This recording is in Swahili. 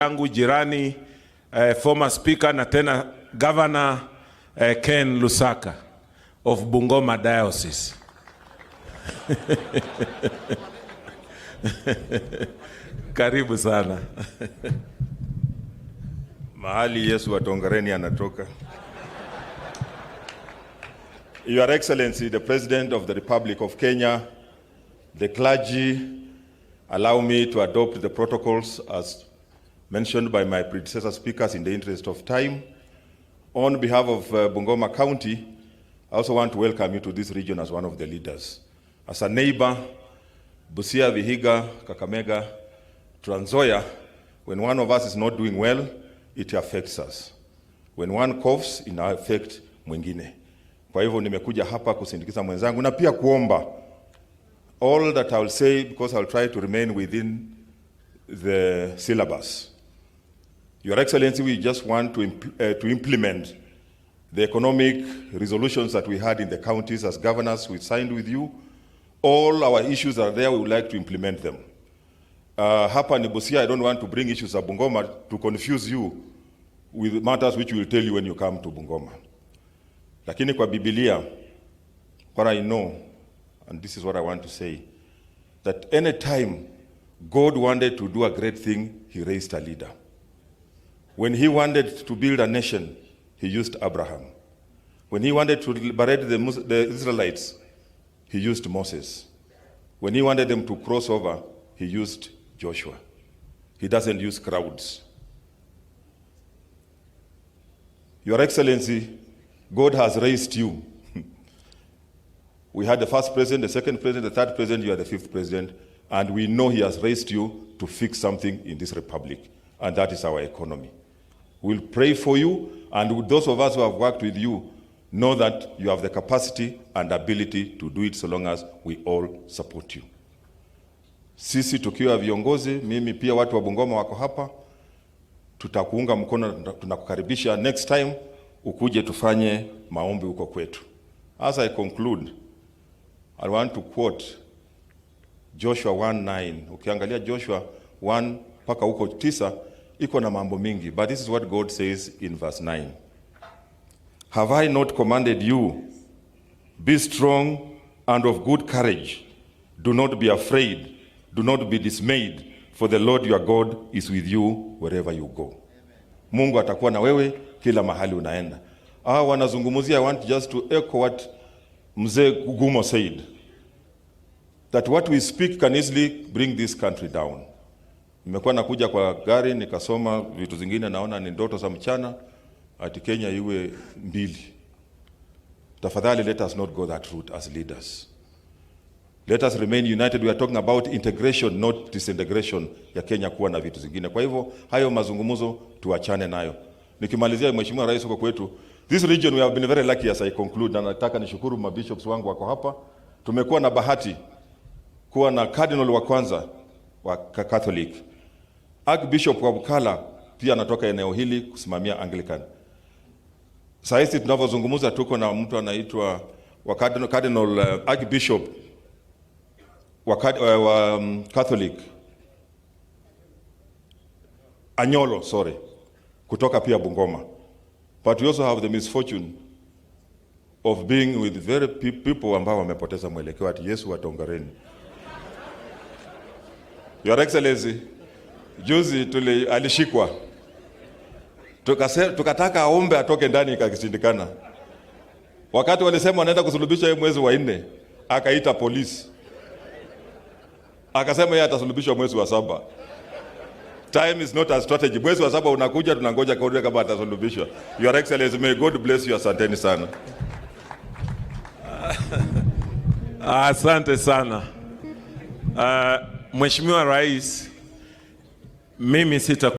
yangu jirani former speaker na tena governor Ken Lusaka of Bungoma diocese. Karibu sana. Mahali Yesu wa TONGAREN anatoka. Your Excellency, the President of the Republic of Kenya, the clergy, allow me to adopt the protocols as mentioned by my predecessor speakers in the interest of time. On behalf of Bungoma County, I also want to welcome you to this region as one of the leaders. As a neighbor, Busia, Vihiga, Kakamega, Trans Nzoia, when one of us is not doing well, it affects us. When one coughs, it affects mwingine. Kwa hivyo nimekuja hapa kusindikiza mwenzangu na pia kuomba. All that I will say, because I will try to remain within the syllabus. Your Excellency, we just want to implement the economic resolutions that we had in the counties as governors. We signed with you. All our issues are there. We would like to implement them. Hapa ni Busia, I don't want to bring issues of Bungoma to confuse you with matters which we will tell you when you come to Bungoma. Lakini kwa Biblia, what I know, and this is what I want to say, that any time God wanted to do a great thing, he raised a leader. When he wanted to build a nation, he used Abraham. When he wanted to liberate the Israelites, he used Moses. When he wanted them to cross over, he used Joshua. He doesn't use crowds. Your Excellency, God has raised you. We had the first president, the second president, the third president, you are the fifth president, and we know he has raised you to fix something in this republic, and that is our economy. We'll pray for you, and those of us who have worked with you know that you have the capacity and ability to do it so long as we all support you. Sisi tukiwa viongozi, mimi pia watu wa Bungoma wako hapa, tutakuunga mkono, tunakukaribisha next time ukuje tufanye maombi huko kwetu. As I conclude, I want to quote Joshua 1:9. Ukiangalia Joshua 1 mpaka huko 9 iko na mambo mingi, but this is what God says in verse 9. Have I not commanded you? Be strong and of good courage. Do not be afraid. Do not be dismayed, for the Lord your God is with you wherever you go. Mungu atakuwa na wewe kila mahali unaenda. Wanazungumzia, I want just to echo what Mzee Gumo said, that what we speak can easily bring this country down. Nimekuwa nakuja kwa gari nikasoma vitu zingine, naona ni ndoto za mchana ati Kenya iwe mbili. Tafadhali, let us not go that route as leaders. Let us remain united. We are talking about integration, not disintegration ya Kenya kuwa na vitu zingine. Kwa hivyo hayo mazungumzo tuachane nayo. Nikimalizia, Mheshimiwa Rais, huko kwetu, this region we have been very lucky as I conclude, na nataka nishukuru mabishops wangu wako hapa. Tumekuwa na bahati kuwa na cardinal wa kwanza wa Catholic. Archbishop wa Bukala pia anatoka eneo hili kusimamia Anglican. Sasa tunavyozungumza tuko na mtu anaitwa wa Cardinal Archbishop wa Catholic Anyolo, sorry, kutoka pia Bungoma. But we also have the misfortune of being with very people ambao wamepoteza mwelekeo ati Yesu wa TONGAREN. Your Excellency, juzi alishikwa. Tukataka aombe atoke ndani, ikashindikana. Wakati walisema wanaenda kusulubisha yeye mwezi wa 4, akaita polisi. Akasema yeye atasulubishwa mwezi wa 7. Time is not a strategy. Mwezi wa 7 unakuja, tunangoja kauli kama atasulubishwa. Your Excellency, may God bless you. Asanteni sana. Asante sana. Mheshimiwa Rais, mimi sita